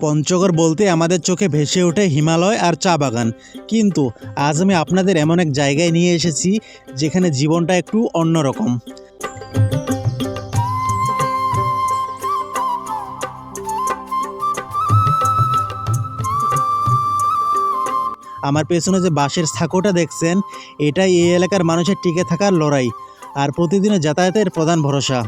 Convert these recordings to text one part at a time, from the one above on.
পঞ্চগড় বলতে আমাদের চোখে ভেসে ওঠে হিমালয় আর চা বাগান, কিন্তু আজ আমি আপনাদের এমন এক জায়গায় নিয়ে এসেছি যেখানে জীবনটা একটু অন্যরকম। আমার পেছনে যে বাঁশের ছাকোটা দেখছেন, এটাই এই এলাকার মানুষের টিকে থাকার লড়াই আর প্রতিদিনের যাতায়াতের প্রধান ভরসা।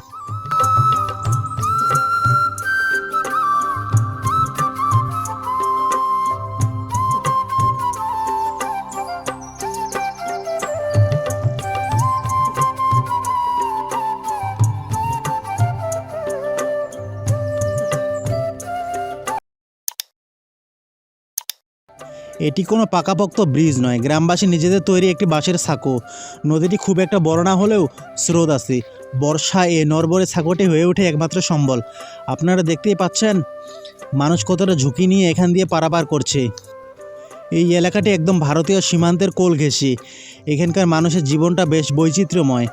এটি কোনো পাকাপোক্ত ব্রিজ নয়, গ্রামবাসী নিজেদের তৈরি একটি বাঁশের ছাকো। নদীটি খুব একটা বড় না হলেও স্রোত আছে। বর্ষায় এই নড়বড়ে ছাকোটি হয়ে ওঠে একমাত্র সম্বল। আপনারা দেখতেই পাচ্ছেন মানুষ কতটা ঝুঁকি নিয়ে এখান দিয়ে পারাপার করছে। এই এলাকাটি একদম ভারতীয় সীমান্তের কোল ঘেঁষে। এখানকার মানুষের জীবনটা বেশ বৈচিত্র্যময়।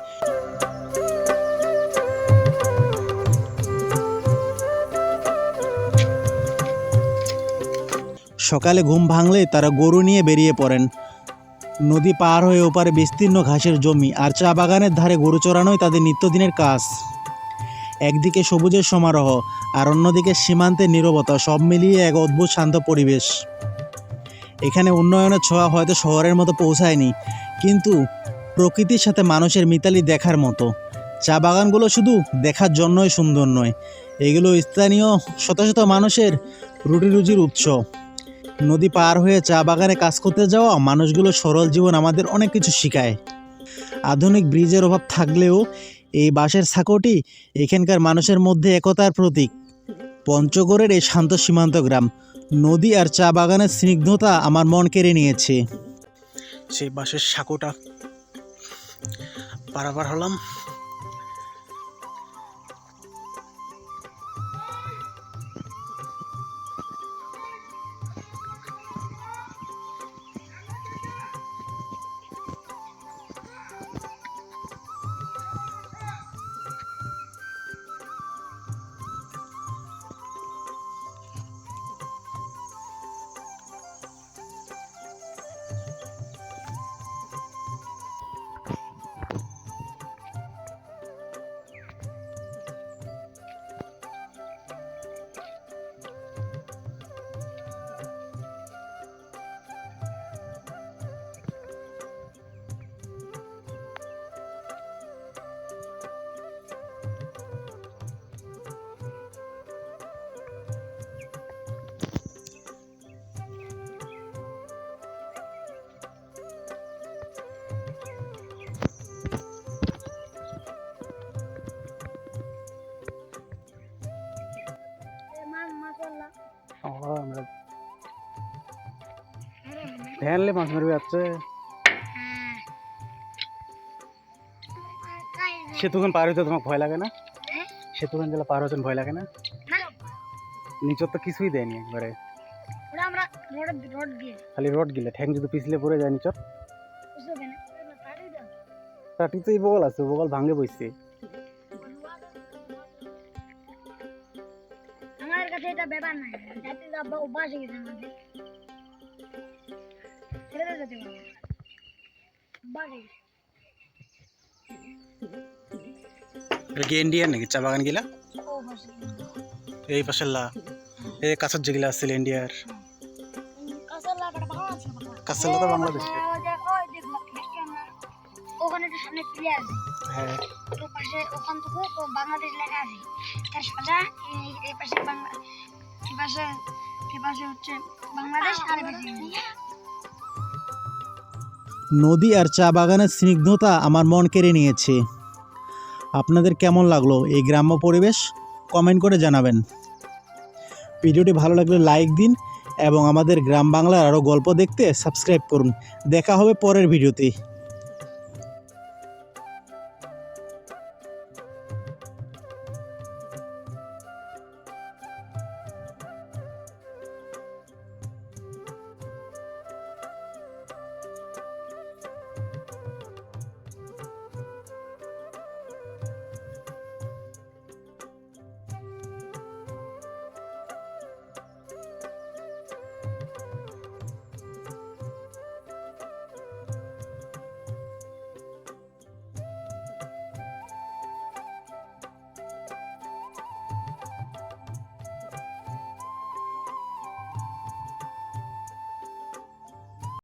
সকালে ঘুম ভাঙলেই তারা গরু নিয়ে বেরিয়ে পড়েন। নদী পার হয়ে ওপারে বিস্তীর্ণ ঘাসের জমি আর চা বাগানের ধারে গরু চড়ানোই তাদের নিত্যদিনের কাজ। একদিকে সবুজের সমারোহ আর অন্যদিকে সীমান্তের নীরবতা, সব মিলিয়ে এক অদ্ভুত শান্ত পরিবেশ। এখানে উন্নয়নের ছোঁয়া হয়তো শহরের মতো পৌঁছায়নি, কিন্তু প্রকৃতির সাথে মানুষের মিতালি দেখার মতো। চা বাগানগুলো শুধু দেখার জন্যই সুন্দর নয়, এগুলো স্থানীয় শত শত মানুষের রুটি রুজির উৎস। নদী পার হয়ে চা বাগানে কাজ করতে যাওয়া মানুষগুলো সরল জীবন আমাদের অনেক কিছু শেখায়। আধুনিক ব্রিজের অভাব থাকলেও এই বাঁশের ছাকোটি এখানকার মানুষের মধ্যে একতার প্রতীক। পঞ্চগড়ের এই শান্ত সীমান্ত গ্রাম, নদী আর চা বাগানের স্নিগ্ধতা আমার মন কেড়ে নিয়েছে। সেই বাঁশের ছাকোটা পারাপার হলাম। আমরা ধ্যানলে মাছ মারবে যাচ্ছে। সেতুখান পার হইতে তোমার ভয় লাগে না? সেতুখান জেলা পার হইতে ভয় লাগে না? নিচর তো কিছুই দেয়নি একবারে, খালি রড গিলে ঠ্যাং যদি পিছলে পড়ে যায় নিচর। টাটি তো এই বগল আছে, বগল ভাঙে বইছে। আমার কাছে এটা ব্যাপার নাই, যাতে যাবো অভ্যাস হয়ে গেছে আমাদের। ছেড়ে যেতে পারবো, অভ্যাস হয়ে গেছে। এটা কি ইন্ডিয়ান নাকি চা বাগান গিলা? এই পাশেল্লা এই কাছের যেগুলা আছে ইন্ডিয়ার। কাছেল্লা তো বাংলাদেশের। ওখানে তো সামনে প্লেয়ার আছে, হ্যাঁ তো পাশে ওখান থেকে তো বাংলাদেশ লেখা আছে, তার সোজা এই পাশে বাংলা, এই পাশে হচ্ছে বাংলাদেশ আর এই পাশে ইন্ডিয়া। নদী আর চা বাগানের স্নিগ্ধতা আমার মন কেড়ে নিয়েছে। আপনাদের কেমন লাগলো এই গ্রাম্য পরিবেশ? কমেন্ট করে জানাবেন। ভিডিওটি ভালো লাগলে লাইক দিন এবং আমাদের গ্রাম বাংলার আরও গল্প দেখতে সাবস্ক্রাইব করুন। দেখা হবে পরের ভিডিওতে।